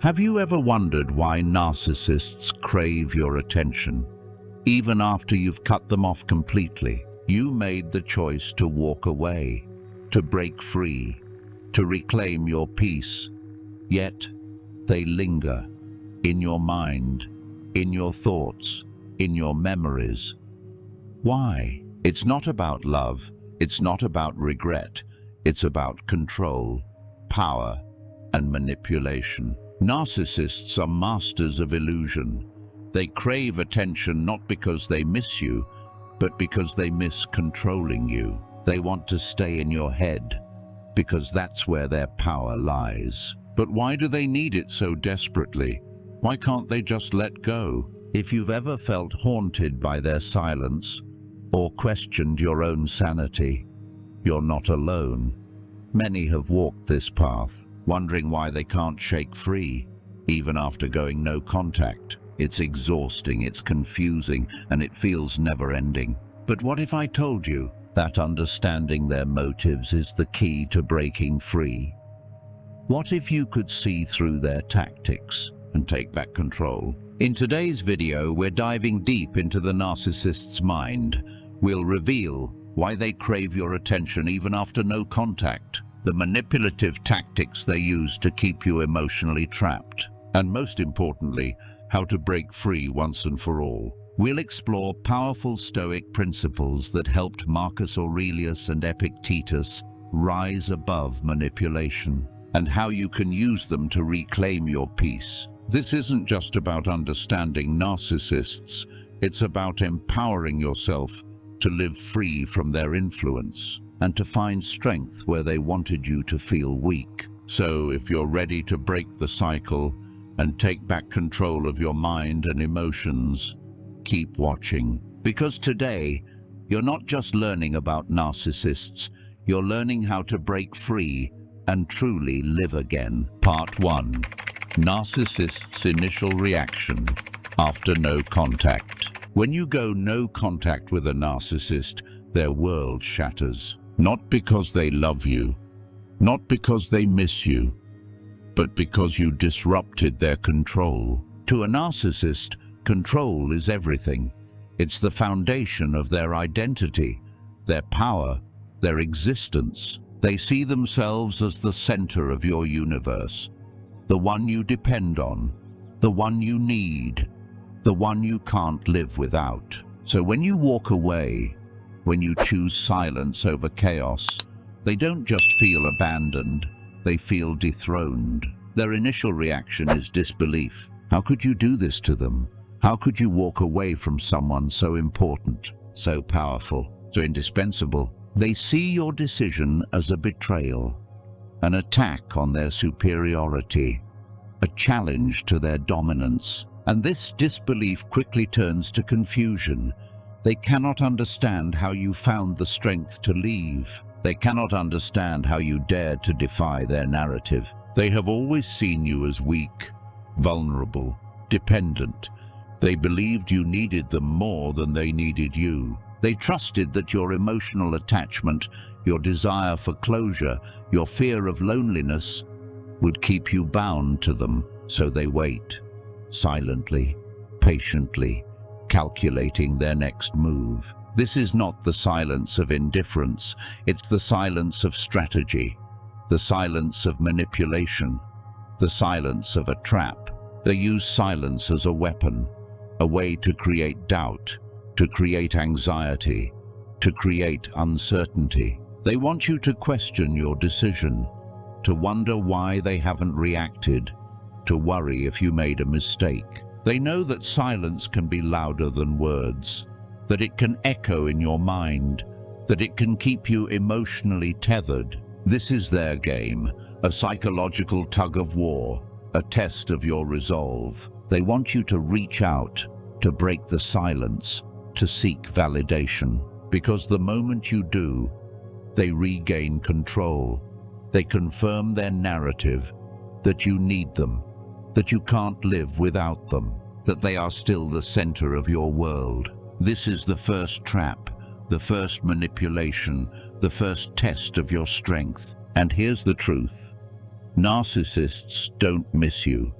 Have you ever wondered why narcissists crave your attention? Even after you've cut them off completely, you made the choice to walk away, to break free, to reclaim your peace. Yet, they linger in your mind, in your thoughts, in your memories. Why? It's not about love, it's not about regret, it's about control, power, and manipulation. Narcissists are masters of illusion. They crave attention not because they miss you, but because they miss controlling you. They want to stay in your head, because that's where their power lies. But why do they need it so desperately? Why can't they just let go? If you've ever felt haunted by their silence, or questioned your own sanity, you're not alone. Many have walked this path, wondering why they can't shake free, even after going no contact. It's exhausting, it's confusing, and it feels never-ending. But what if I told you that understanding their motives is the key to breaking free? What if you could see through their tactics and take back control? In today's video, we're diving deep into the narcissist's mind. We'll reveal why they crave your attention even after no contact, the manipulative tactics they use to keep you emotionally trapped, and most importantly, how to break free once and for all. We'll explore powerful Stoic principles that helped Marcus Aurelius and Epictetus rise above manipulation, and how you can use them to reclaim your peace. This isn't just about understanding narcissists, it's about empowering yourself to live free from their influence and to find strength where they wanted you to feel weak. So if you're ready to break the cycle and take back control of your mind and emotions, keep watching. Because today, you're not just learning about narcissists, you're learning how to break free and truly live again. Part 1. Narcissist's initial reaction after no contact. When you go no contact with a narcissist, their world shatters. Not because they love you, not because they miss you, but because you disrupted their control. To a narcissist, control is everything. It's the foundation of their identity, their power, their existence. They see themselves as the center of your universe, the one you depend on, the one you need, the one you can't live without. So when you walk away, when you choose silence over chaos, they don't just feel abandoned, they feel dethroned. Their initial reaction is disbelief. How could you do this to them? How could you walk away from someone so important, so powerful, so indispensable? They see your decision as a betrayal, an attack on their superiority, a challenge to their dominance. And this disbelief quickly turns to confusion. They cannot understand how you found the strength to leave. They cannot understand how you dared to defy their narrative. They have always seen you as weak, vulnerable, dependent. They believed you needed them more than they needed you. They trusted that your emotional attachment, your desire for closure, your fear of loneliness would keep you bound to them. So they wait, silently, patiently, calculating their next move. This is not the silence of indifference, it's the silence of strategy, the silence of manipulation, the silence of a trap. They use silence as a weapon, a way to create doubt, to create anxiety, to create uncertainty. They want you to question your decision, to wonder why they haven't reacted, to worry if you made a mistake. They know that silence can be louder than words, that it can echo in your mind, that it can keep you emotionally tethered. This is their game, a psychological tug of war, a test of your resolve. They want you to reach out, to break the silence, to seek validation. Because the moment you do, they regain control. They confirm their narrative, that you need them, that you can't live without them, that they are still the center of your world. This is the first trap, the first manipulation, the first test of your strength. And here's the truth. Narcissists don't miss you.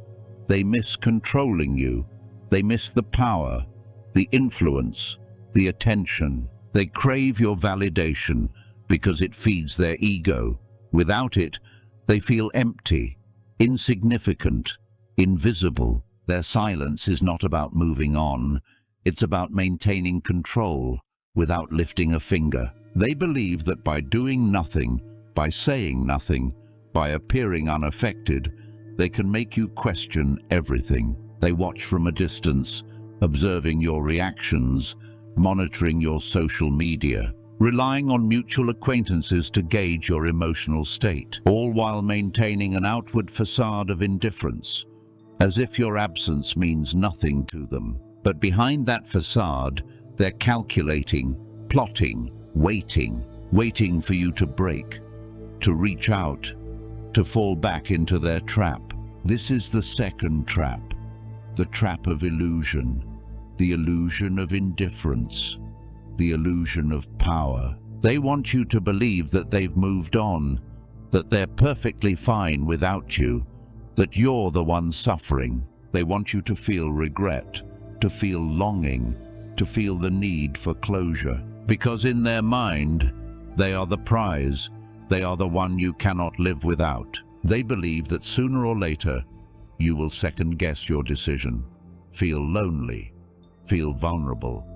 They miss controlling you. They miss the power, the influence, the attention. They crave your validation because it feeds their ego. Without it, they feel empty, insignificant, invisible. Their silence is not about moving on. It's about maintaining control without lifting a finger. They believe that by doing nothing, by saying nothing, by appearing unaffected, they can make you question everything. They watch from a distance, observing your reactions, monitoring your social media, relying on mutual acquaintances to gauge your emotional state, all while maintaining an outward facade of indifference, as if your absence means nothing to them. But behind that facade, they're calculating, plotting, waiting for you to break, to reach out, to fall back into their trap. This is the second trap, the trap of illusion, the illusion of indifference, the illusion of power. They want you to believe that they've moved on, that they're perfectly fine without you, that you're the one suffering. They want you to feel regret, to feel longing, to feel the need for closure. Because in their mind, they are the prize, they are the one you cannot live without. They believe that sooner or later, you will second-guess your decision, feel lonely, feel vulnerable,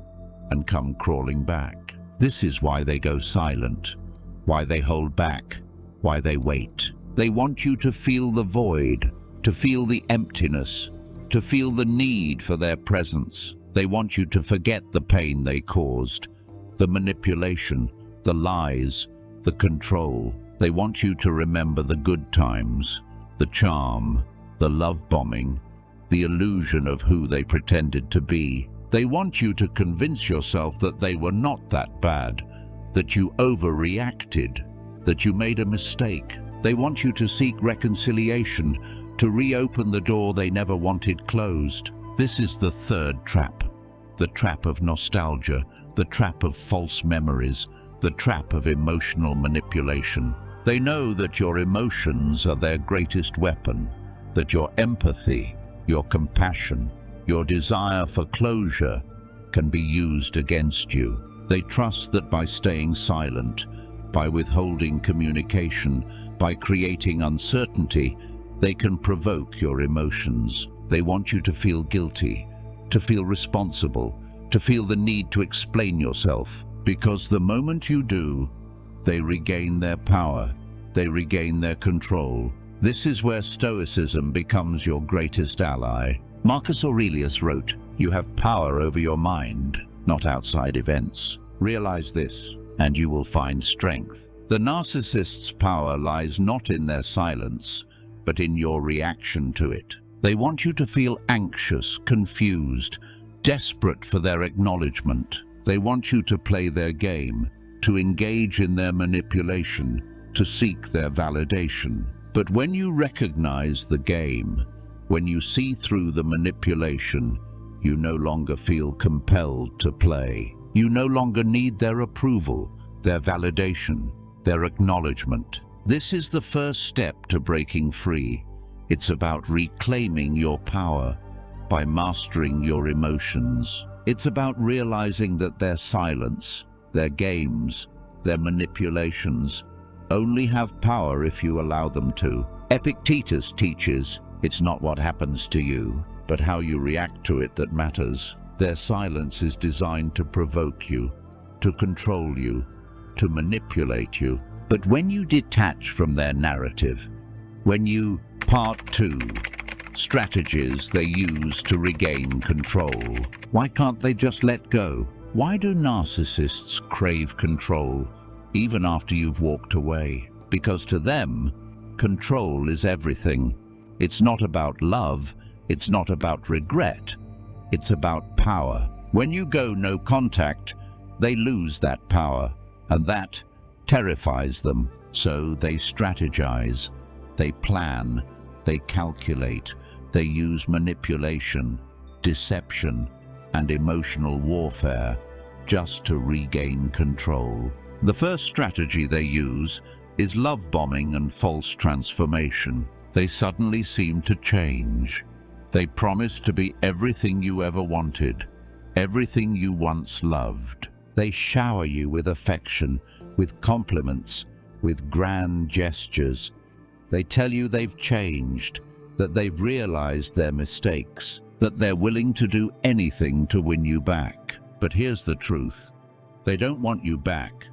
and come crawling back. This is why they go silent, why they hold back, why they wait. They want you to feel the void, to feel the emptiness, to feel the need for their presence. They want you to forget the pain they caused, the manipulation, the lies, the control. They want you to remember the good times, the charm, the love bombing, the illusion of who they pretended to be. They want you to convince yourself that they were not that bad, that you overreacted, that you made a mistake. They want you to seek reconciliation, to reopen the door they never wanted closed. This is the third trap, the trap of nostalgia, the trap of false memories, the trap of emotional manipulation. They know that your emotions are their greatest weapon, that your empathy, your compassion, your desire for closure can be used against you. They trust that by staying silent, by withholding communication, by creating uncertainty, they can provoke your emotions. They want you to feel guilty, to feel responsible, to feel the need to explain yourself. Because the moment you do, they regain their power, they regain their control. This is where Stoicism becomes your greatest ally. Marcus Aurelius wrote, "You have power over your mind, not outside events. Realize this, and you will find strength." The narcissist's power lies not in their silence, but in your reaction to it. They want you to feel anxious, confused, desperate for their acknowledgement. They want you to play their game, to engage in their manipulation, to seek their validation. But when you recognize the game, when you see through the manipulation, you no longer feel compelled to play. You no longer need their approval, their validation, their acknowledgement. This is the first step to breaking free. It's about reclaiming your power by mastering your emotions. It's about realizing that their silence, their games, their manipulations only have power if you allow them to. Epictetus teaches, it's not what happens to you, but how you react to it that matters. Their silence is designed to provoke you, to control you, to manipulate you. But when you detach from their narrative, when you Part 2, strategies they use to regain control. Why can't they just let go? Why do narcissists crave control even after you've walked away? Because to them, control is everything. It's not about love, it's not about regret, it's about power. When you go no contact, they lose that power, and that terrifies them. So they strategize, they plan, they calculate, they use manipulation, deception, and emotional warfare just to regain control. The first strategy they use is love bombing and false transformation. They suddenly seem to change. They promise to be everything you ever wanted, everything you once loved. They shower you with affection, with compliments, with grand gestures. They tell you they've changed, that they've realized their mistakes, that they're willing to do anything to win you back. But here's the truth. They don't want you back.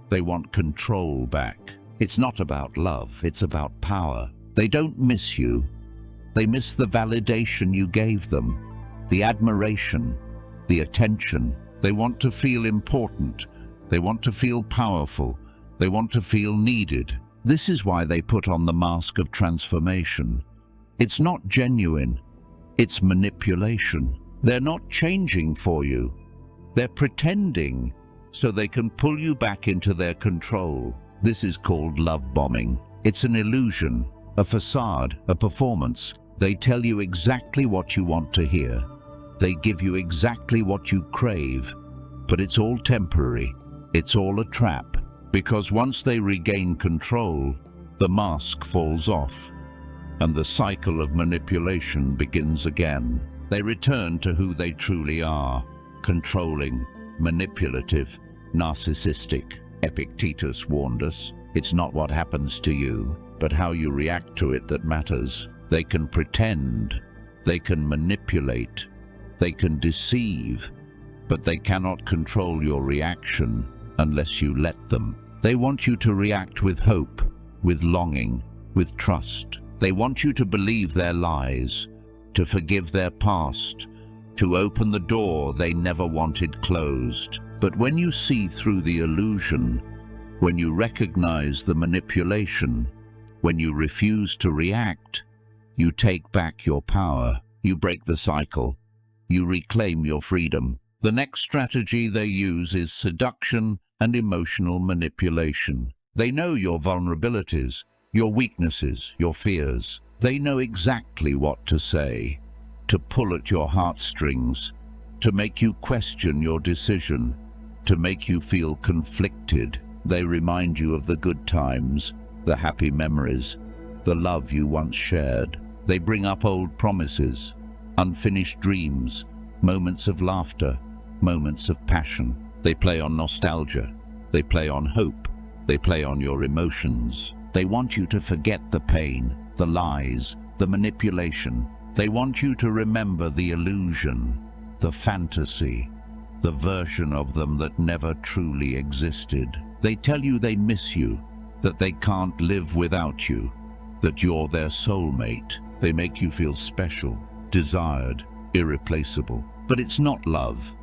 They want control back. It's not about love, it's about power. They don't miss you. They miss the validation you gave them, the admiration, the attention. They want to feel important. They want to feel powerful. They want to feel needed. This is why they put on the mask of transformation. It's not genuine. It's manipulation. They're not changing for you. They're pretending so they can pull you back into their control. This is called love bombing. It's an illusion, a facade, a performance. They tell you exactly what you want to hear. They give you exactly what you crave, but it's all temporary. It's all a trap, because once they regain control, the mask falls off, and the cycle of manipulation begins again. They return to who they truly are, controlling, manipulative, narcissistic. Epictetus warned us, it's not what happens to you, but how you react to it that matters. They can pretend, they can manipulate, they can deceive, but they cannot control your reaction unless you let them. They want you to react with hope, with longing, with trust. They want you to believe their lies, to forgive their past, to open the door they never wanted closed. But when you see through the illusion, when you recognize the manipulation, when you refuse to react, you take back your power. You break the cycle. You reclaim your freedom. The next strategy they use is seduction and emotional manipulation. They know your vulnerabilities, your weaknesses, your fears. They know exactly what to say, to pull at your heartstrings, to make you question your decision, to make you feel conflicted. They remind you of the good times, the happy memories, the love you once shared. They bring up old promises, unfinished dreams, moments of laughter, moments of passion. They play on nostalgia. They play on hope. They play on your emotions. They want you to forget the pain, the lies, the manipulation. They want you to remember the illusion, the fantasy, the version of them that never truly existed. They tell you they miss you, that they can't live without you, that you're their soulmate. They make you feel special, desired, irreplaceable. But it's not love.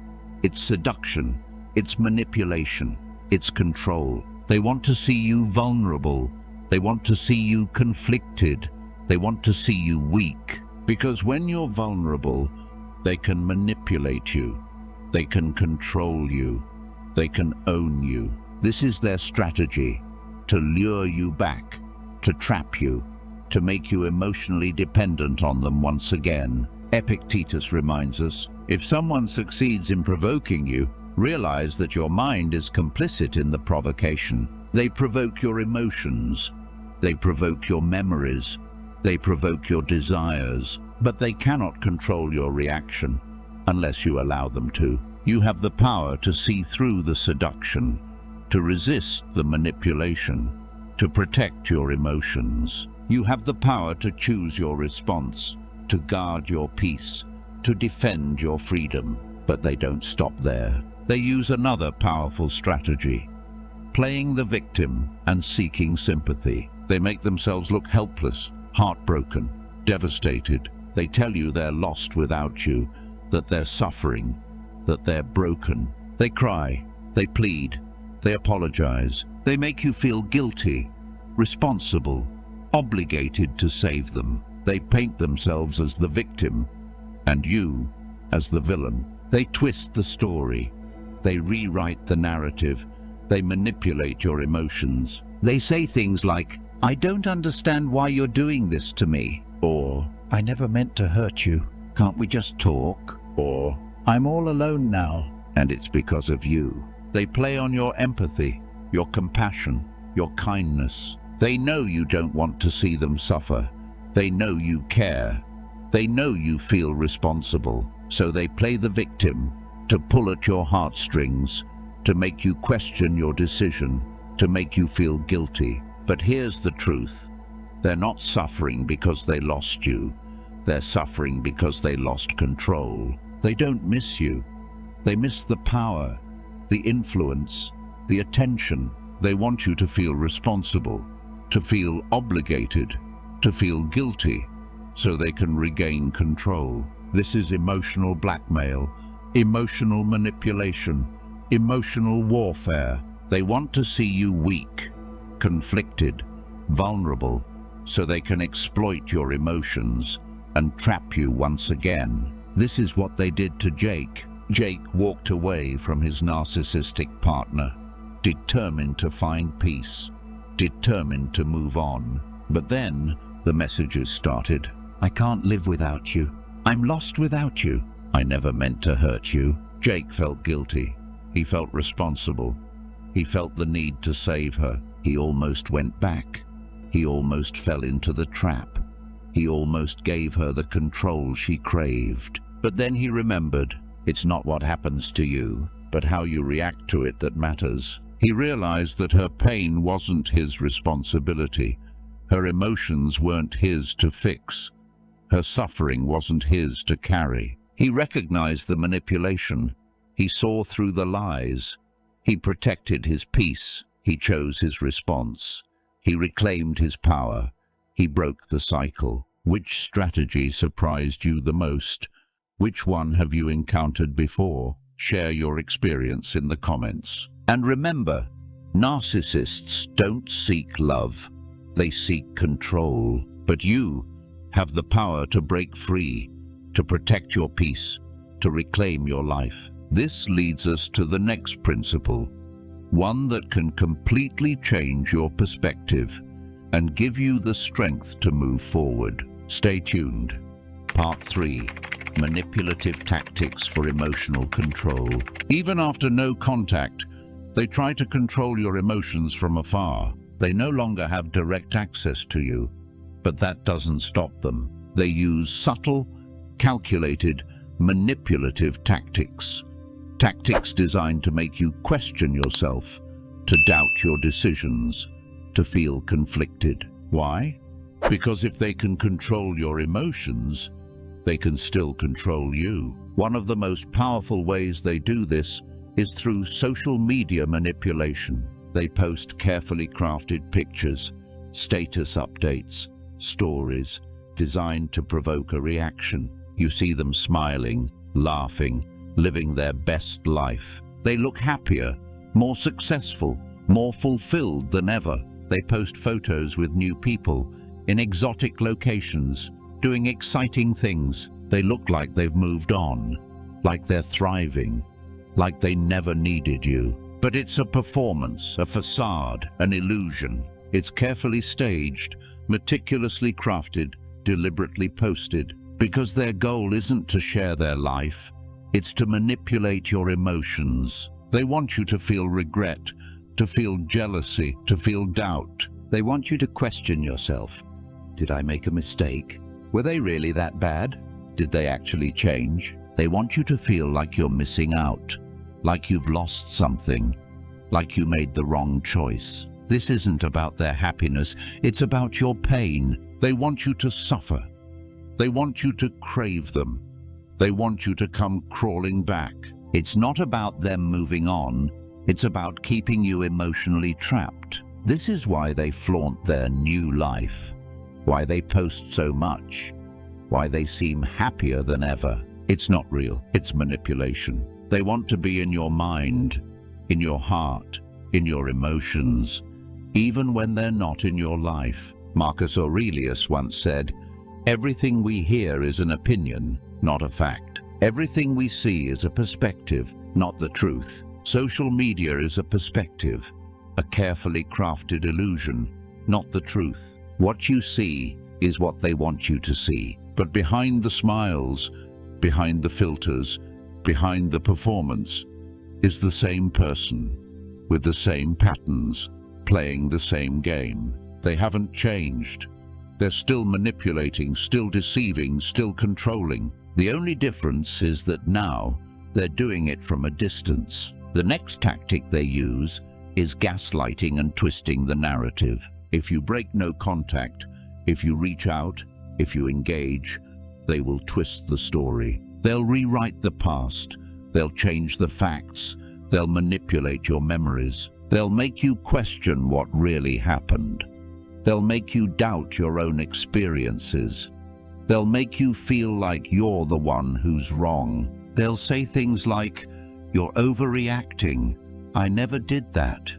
It's seduction. It's manipulation. It's control. They want to see you vulnerable. They want to see you conflicted. They want to see you weak. Because when you're vulnerable, they can manipulate you. They can control you. They can own you. This is their strategy, to lure you back, to trap you, to make you emotionally dependent on them once again. Epictetus reminds us, if someone succeeds in provoking you, realize that your mind is complicit in the provocation. They provoke your emotions. They provoke your memories. They provoke your desires. But they cannot control your reaction unless you allow them to. You have the power to see through the seduction, to resist the manipulation, to protect your emotions. You have the power to choose your response, to guard your peace, to defend your freedom. But they don't stop there. They use another powerful strategy, playing the victim and seeking sympathy. They make themselves look helpless, heartbroken, devastated. They tell you they're lost without you, that they're suffering, that they're broken. They cry, they plead, they apologize. They make you feel guilty, responsible, obligated to save them. They paint themselves as the victim and you as the villain. They twist the story. They rewrite the narrative. They manipulate your emotions. They say things like, "I don't understand why you're doing this to me," or "I never meant to hurt you. Can't we just talk?" Or "I'm all alone now, and it's because of you." They play on your empathy, your compassion, your kindness. They know you don't want to see them suffer. They know you care. They know you feel responsible, so they play the victim to pull at your heartstrings, to make you question your decision, to make you feel guilty. But here's the truth. They're not suffering because they lost you. They're suffering because they lost control. They don't miss you. They miss the power, the influence, the attention. They want you to feel responsible, to feel obligated, to feel guilty, so they can regain control. This is emotional blackmail, emotional manipulation, emotional warfare. They want to see you weak, conflicted, vulnerable, so they can exploit your emotions and trap you once again. This is what they did to Jake. Jake walked away from his narcissistic partner, determined to find peace, determined to move on. But then the messages started. I can't live without you. I'm lost without you. I never meant to hurt you. Jake felt guilty. He felt responsible. He felt the need to save her. He almost went back. He almost fell into the trap. He almost gave her the control she craved. But then he remembered, it's not what happens to you, but how you react to it that matters. He realized that her pain wasn't his responsibility. Her emotions weren't his to fix. Her suffering wasn't his to carry. He recognized the manipulation. He saw through the lies. He protected his peace. He chose his response. He reclaimed his power. He broke the cycle. Which strategy surprised you the most? Which one have you encountered before? Share your experience in the comments. And remember, narcissists don't seek love. They seek control. But you have the power to break free, to protect your peace, to reclaim your life. This leads us to the next principle, one that can completely change your perspective and give you the strength to move forward. Stay tuned. Part 3. Manipulative tactics for emotional control. Even after no contact, they try to control your emotions from afar. They no longer have direct access to you, but that doesn't stop them. They use subtle, calculated, manipulative tactics. Tactics designed to make you question yourself, to doubt your decisions, to feel conflicted. Why? Because if they can control your emotions, they can still control you. One of the most powerful ways they do this is through social media manipulation. They post carefully crafted pictures, status updates, stories designed to provoke a reaction. You see them smiling, laughing, living their best life. They look happier, more successful, more fulfilled than ever. They post photos with new people, in exotic locations, doing exciting things. They look like they've moved on, like they're thriving, like they never needed you. But it's a performance, a facade, an illusion. It's carefully staged, meticulously crafted, deliberately posted, because their goal isn't to share their life, it's to manipulate your emotions. They want you to feel regret, to feel jealousy, to feel doubt. They want you to question yourself. Did I make a mistake? Were they really that bad? Did they actually change? They want you to feel like you're missing out, like you've lost something, like you made the wrong choice. This isn't about their happiness, it's about your pain. They want you to suffer. They want you to crave them. They want you to come crawling back. It's not about them moving on, it's about keeping you emotionally trapped. This is why they flaunt their new life, why they post so much, why they seem happier than ever. It's not real, it's manipulation. They want to be in your mind, in your heart, in your emotions, even when they're not in your life. Marcus Aurelius once said, "Everything we hear is an opinion, not a fact. Everything we see is a perspective, not the truth." Social media is a perspective, a carefully crafted illusion, not the truth. What you see is what they want you to see. But behind the smiles, behind the filters, behind the performance, is the same person, with the same patterns, playing the same game. They haven't changed. They're still manipulating, still deceiving, still controlling. The only difference is that now they're doing it from a distance. The next tactic they use is gaslighting and twisting the narrative. If you break no contact, if you reach out, if you engage, they will twist the story. They'll rewrite the past. They'll change the facts. They'll manipulate your memories. They'll make you question what really happened. They'll make you doubt your own experiences. They'll make you feel like you're the one who's wrong. They'll say things like, "You're overreacting. I never did that."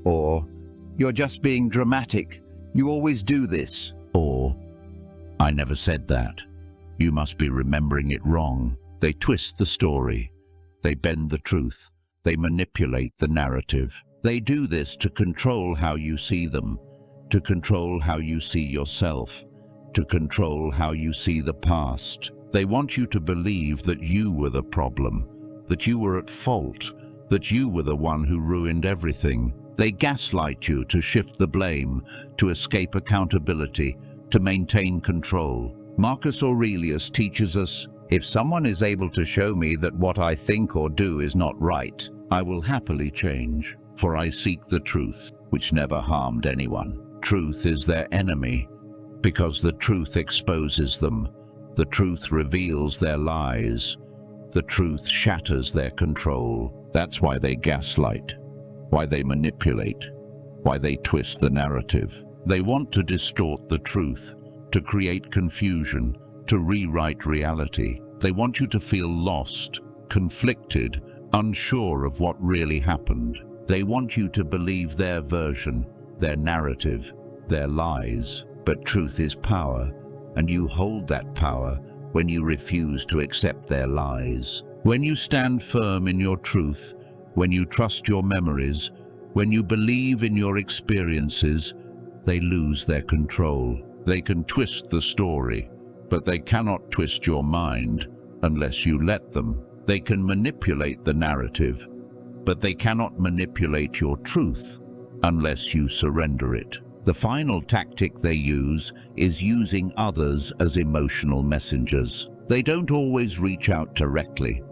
Or, "You're just being dramatic. You always do this." Or, "I never said that. You must be remembering it wrong." They twist the story. They bend the truth. They manipulate the narrative. They do this to control how you see them, to control how you see yourself, to control how you see the past. They want you to believe that you were the problem, that you were at fault, that you were the one who ruined everything. They gaslight you to shift the blame, to escape accountability, to maintain control. Marcus Aurelius teaches us, "If someone is able to show me that what I think or do is not right, I will happily change, for I seek the truth, which never harmed anyone." Truth is their enemy, because the truth exposes them. The truth reveals their lies. The truth shatters their control. That's why they gaslight, why they manipulate, why they twist the narrative. They want to distort the truth, to create confusion, to rewrite reality. They want you to feel lost, conflicted, unsure of what really happened. They want you to believe their version, their narrative, their lies. But truth is power, and you hold that power when you refuse to accept their lies. When you stand firm in your truth, when you trust your memories, when you believe in your experiences, they lose their control. They can twist the story, but they cannot twist your mind unless you let them. They can manipulate the narrative, but they cannot manipulate your truth unless you surrender it. The final tactic they use is using others as emotional messengers. They don't always reach out directly.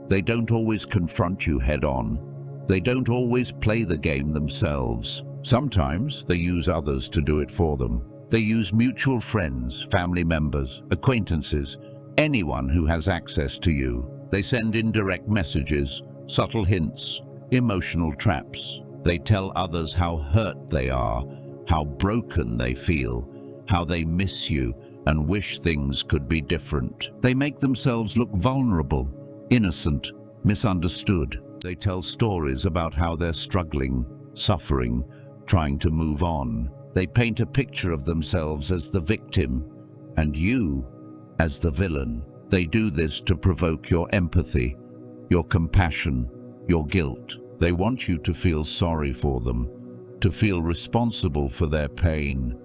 They don't always confront you head-on. They don't always play the game themselves. Sometimes they use others to do it for them. They use mutual friends, family members, acquaintances, anyone who has access to you. They send indirect messages, subtle hints, emotional traps. They tell others how hurt they are, how broken they feel, how they miss you and wish things could be different. They make themselves look vulnerable, innocent, misunderstood. They tell stories about how they're struggling, suffering, trying to move on. They paint a picture of themselves as the victim and you as the villain. They do this to provoke your empathy, your compassion, your guilt. They want you to feel sorry for them, to feel responsible for their pain,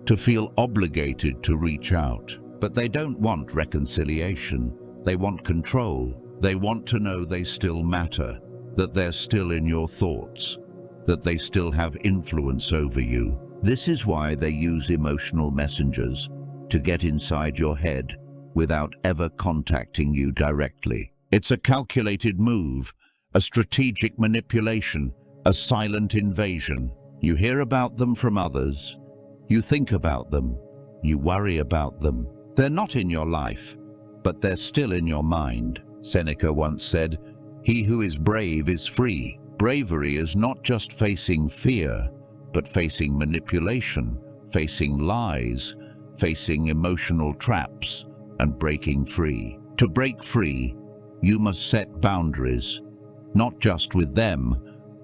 to feel obligated to reach out. But they don't want reconciliation. They want control. They want to know they still matter, that they're still in your thoughts, that they still have influence over you. This is why they use emotional messengers to get inside your head without ever contacting you directly. It's a calculated move, a strategic manipulation, a silent invasion. You hear about them from others, you think about them, you worry about them. They're not in your life, but they're still in your mind. Seneca once said, "He who is brave is free." Bravery is not just facing fear, but facing manipulation, facing lies, facing emotional traps, and breaking free. To break free, you must set boundaries, not just with them,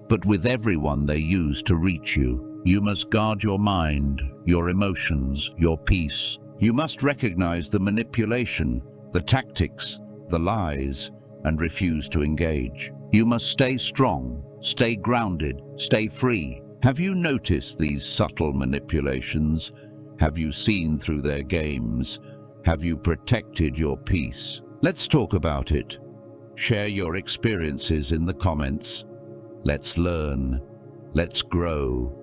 but with everyone they use to reach you. You must guard your mind, your emotions, your peace. You must recognize the manipulation, the tactics, the lies, and refuse to engage. You must stay strong, stay grounded, stay free. Have you noticed these subtle manipulations? Have you seen through their games? Have you protected your peace? Let's talk about it. Share your experiences in the comments. Let's learn. Let's grow.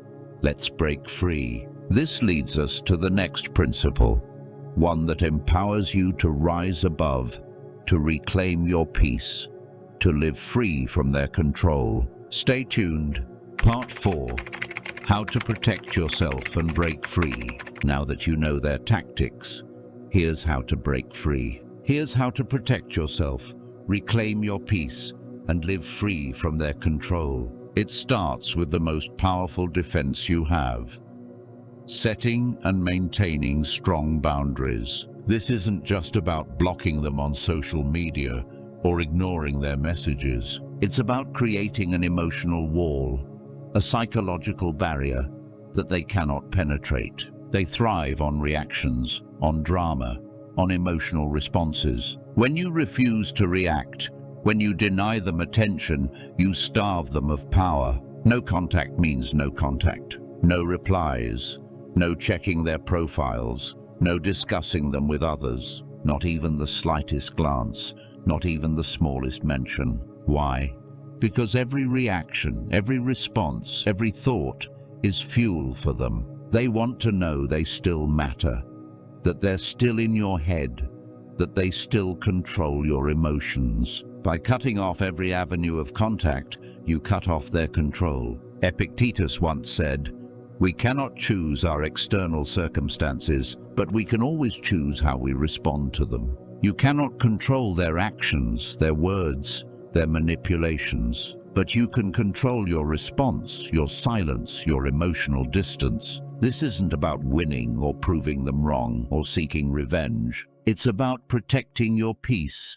Let's break free. This leads us to the next principle, one that empowers you to rise above, to reclaim your peace, to live free from their control. Stay tuned. Part 4. How to protect yourself and break free. Now that you know their tactics, here's how to break free. Here's how to protect yourself, reclaim your peace, and live free from their control. It starts with the most powerful defense you have: setting and maintaining strong boundaries. This isn't just about blocking them on social media or ignoring their messages. It's about creating an emotional wall, a psychological barrier that they cannot penetrate. They thrive on reactions, on drama, on emotional responses. When you refuse to react, when you deny them attention, you starve them of power. No contact means no contact. No replies, no checking their profiles, no discussing them with others, not even the slightest glance, not even the smallest mention. Why? Because every reaction, every response, every thought is fuel for them. They want to know they still matter, that they're still in your head, that they still control your emotions. By cutting off every avenue of contact, you cut off their control. Epictetus once said, "We cannot choose our external circumstances, but we can always choose how we respond to them." You cannot control their actions, their words, their manipulations, but you can control your response, your silence, your emotional distance. This isn't about winning or proving them wrong or seeking revenge. It's about protecting your peace,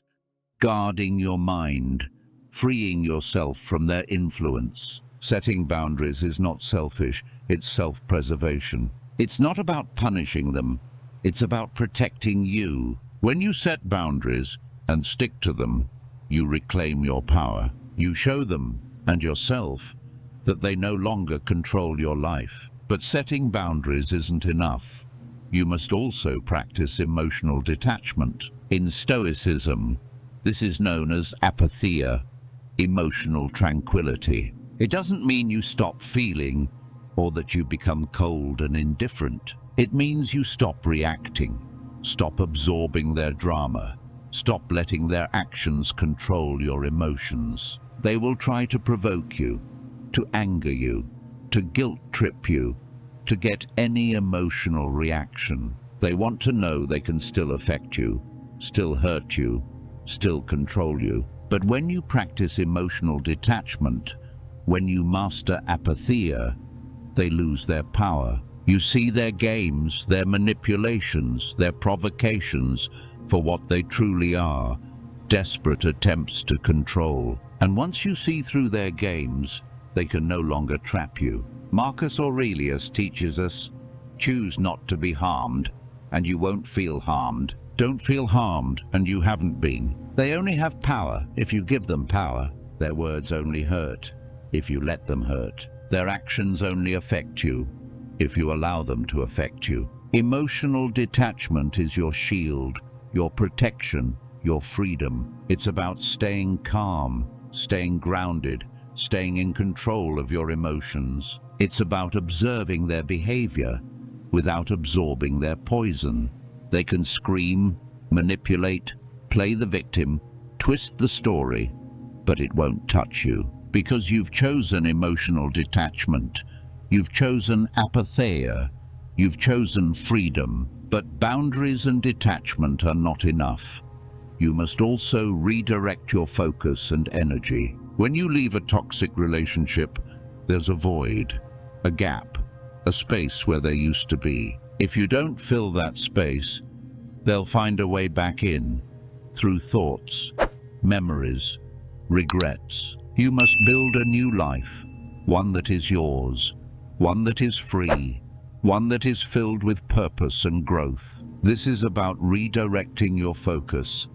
guarding your mind, freeing yourself from their influence. Setting boundaries is not selfish, it's self-preservation. It's not about punishing them, it's about protecting you. When you set boundaries and stick to them, you reclaim your power. You show them, and yourself, that they no longer control your life. But setting boundaries isn't enough. You must also practice emotional detachment. In Stoicism, this is known as apatheia, emotional tranquility. It doesn't mean you stop feeling or that you become cold and indifferent. It means you stop reacting, stop absorbing their drama, stop letting their actions control your emotions. They will try to provoke you, to anger you, to guilt-trip you, to get any emotional reaction. They want to know they can still affect you, still hurt you, still control you. But when you practice emotional detachment, when you master apatheia, they lose their power. You see their games, their manipulations, their provocations for what they truly are, desperate attempts to control. And once you see through their games, they can no longer trap you. Marcus Aurelius teaches us, choose not to be harmed, and you won't feel harmed. Don't feel harmed, and you haven't been. They only have power if you give them power. Their words only hurt if you let them hurt. Their actions only affect you if you allow them to affect you. Emotional detachment is your shield, your protection, your freedom. It's about staying calm, staying grounded, staying in control of your emotions. It's about observing their behavior without absorbing their poison. They can scream, manipulate, play the victim, twist the story, but it won't touch you because you've chosen emotional detachment. You've chosen apatheia. You've chosen freedom. But boundaries and detachment are not enough. You must also redirect your focus and energy. When you leave a toxic relationship, there's a void, a gap, a space where there used to be. If you don't fill that space, they'll find a way back in, through thoughts, memories, regrets. You must build a new life, one that is yours, one that is free, one that is filled with purpose and growth. This is about redirecting your focus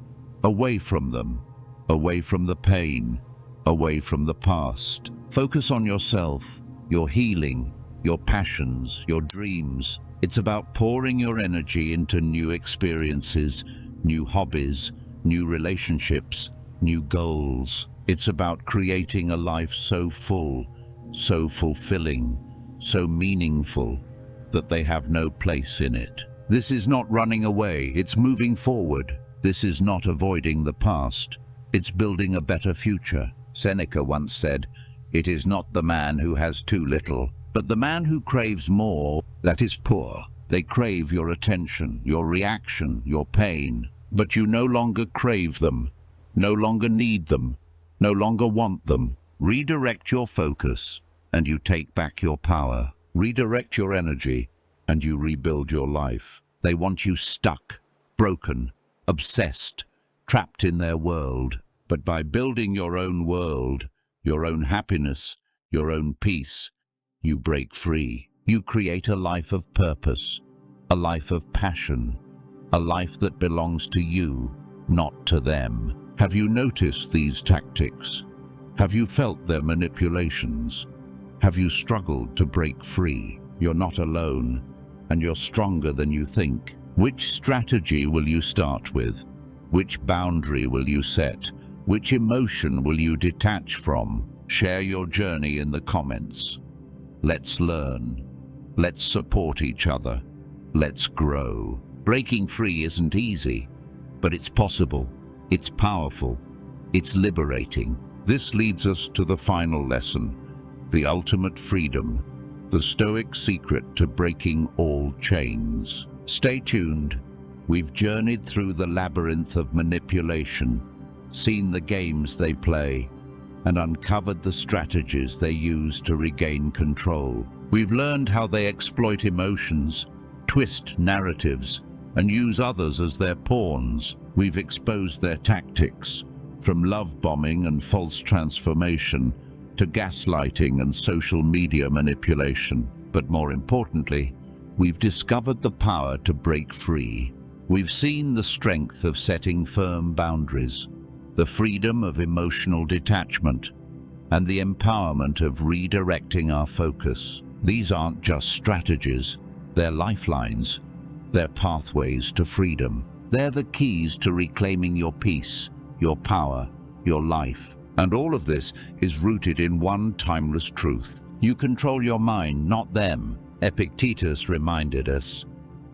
away from them, away from the pain, away from the past. Focus on yourself, your healing, your passions, your dreams. It's about pouring your energy into new experiences, new hobbies, new relationships, new goals. It's about creating a life so full, so fulfilling, so meaningful, that they have no place in it. This is not running away, it's moving forward. This is not avoiding the past, it's building a better future. Seneca once said, "It is not the man who has too little, but the man who craves more that is poor." They crave your attention, your reaction, your pain, but you no longer crave them, no longer need them, no longer want them. Redirect your focus, and you take back your power. Redirect your energy, and you rebuild your life. They want you stuck, broken, obsessed, trapped in their world. But by building your own world, your own happiness, your own peace, you break free. You create a life of purpose, a life of passion, a life that belongs to you, not to them. Have you noticed these tactics? Have you felt their manipulations? Have you struggled to break free? You're not alone, and you're stronger than you think. Which strategy will you start with? Which boundary will you set? Which emotion will you detach from? Share your journey in the comments. Let's learn. Let's support each other. Let's grow. Breaking free isn't easy, but it's possible. It's powerful. It's liberating. This leads us to the final lesson, the ultimate freedom, the Stoic secret to breaking all chains. Stay tuned. We've journeyed through the labyrinth of manipulation, seen the games they play, and uncovered the strategies they use to regain control. We've learned how they exploit emotions, twist narratives, and use others as their pawns. We've exposed their tactics, from love bombing and false transformation to gaslighting and social media manipulation. But more importantly, we've discovered the power to break free. We've seen the strength of setting firm boundaries, the freedom of emotional detachment, and the empowerment of redirecting our focus. These aren't just strategies, they're lifelines. They're pathways to freedom. They're the keys to reclaiming your peace, your power, your life. And all of this is rooted in one timeless truth. You control your mind, not them. Epictetus reminded us,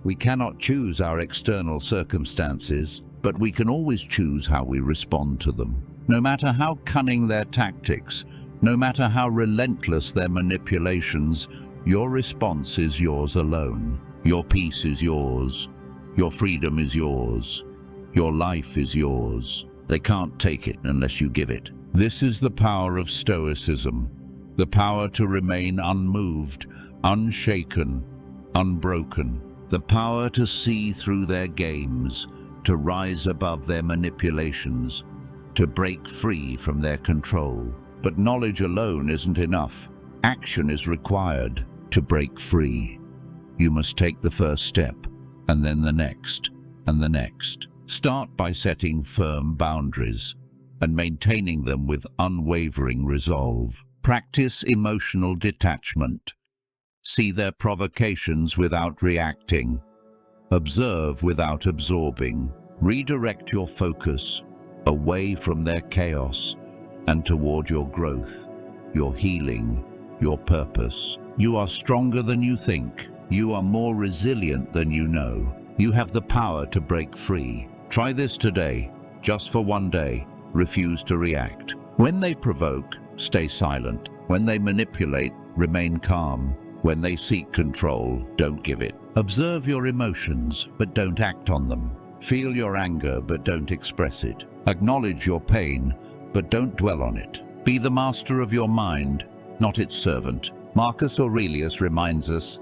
we cannot choose our external circumstances, but we can always choose how we respond to them. No matter how cunning their tactics, no matter how relentless their manipulations, your response is yours alone. Your peace is yours. Your freedom is yours. Your life is yours. They can't take it unless you give it. This is the power of Stoicism, the power to remain unmoved, unshaken, unbroken, the power to see through their games, to rise above their manipulations, to break free from their control. But knowledge alone isn't enough. Action is required to break free. You must take the first step, and then the next, and the next. Start by setting firm boundaries and maintaining them with unwavering resolve. Practice emotional detachment. See their provocations without reacting. Observe without absorbing. Redirect your focus away from their chaos and toward your growth, your healing, your purpose. You are stronger than you think. You are more resilient than you know. You have the power to break free. Try this today, just for one day. Refuse to react. When they provoke, stay silent. When they manipulate, remain calm. When they seek control, don't give it. Observe your emotions, but don't act on them. Feel your anger, but don't express it. Acknowledge your pain, but don't dwell on it. Be the master of your mind, not its servant. Marcus Aurelius reminds us,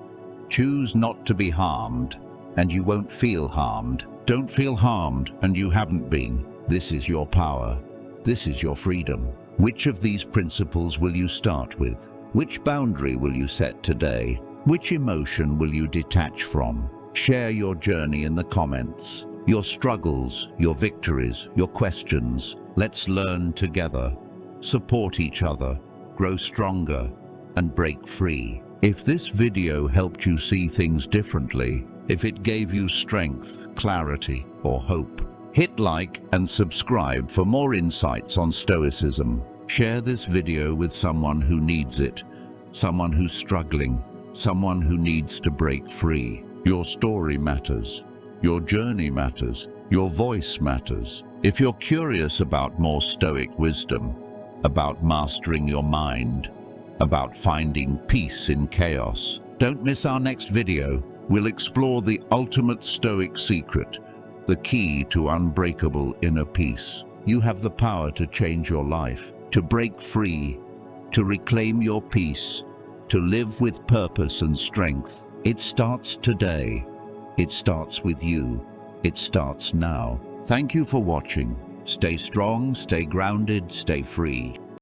choose not to be harmed, and you won't feel harmed. Don't feel harmed, and you haven't been. This is your power. This is your freedom. Which of these principles will you start with? Which boundary will you set today? Which emotion will you detach from? Share your journey in the comments. Your struggles, your victories, your questions. Let's learn together, support each other, grow stronger, and break free. If this video helped you see things differently, if it gave you strength, clarity, or hope, hit like and subscribe for more insights on Stoicism. Share this video with someone who needs it, someone who's struggling, someone who needs to break free. Your story matters. Your journey matters. Your voice matters. If you're curious about more Stoic wisdom, about mastering your mind, about finding peace in chaos, don't miss our next video. We'll explore the ultimate Stoic secret, the key to unbreakable inner peace. You have the power to change your life, to break free, to reclaim your peace, to live with purpose and strength. It starts today. It starts with you. It starts now. Thank you for watching. Stay strong, stay grounded, stay free.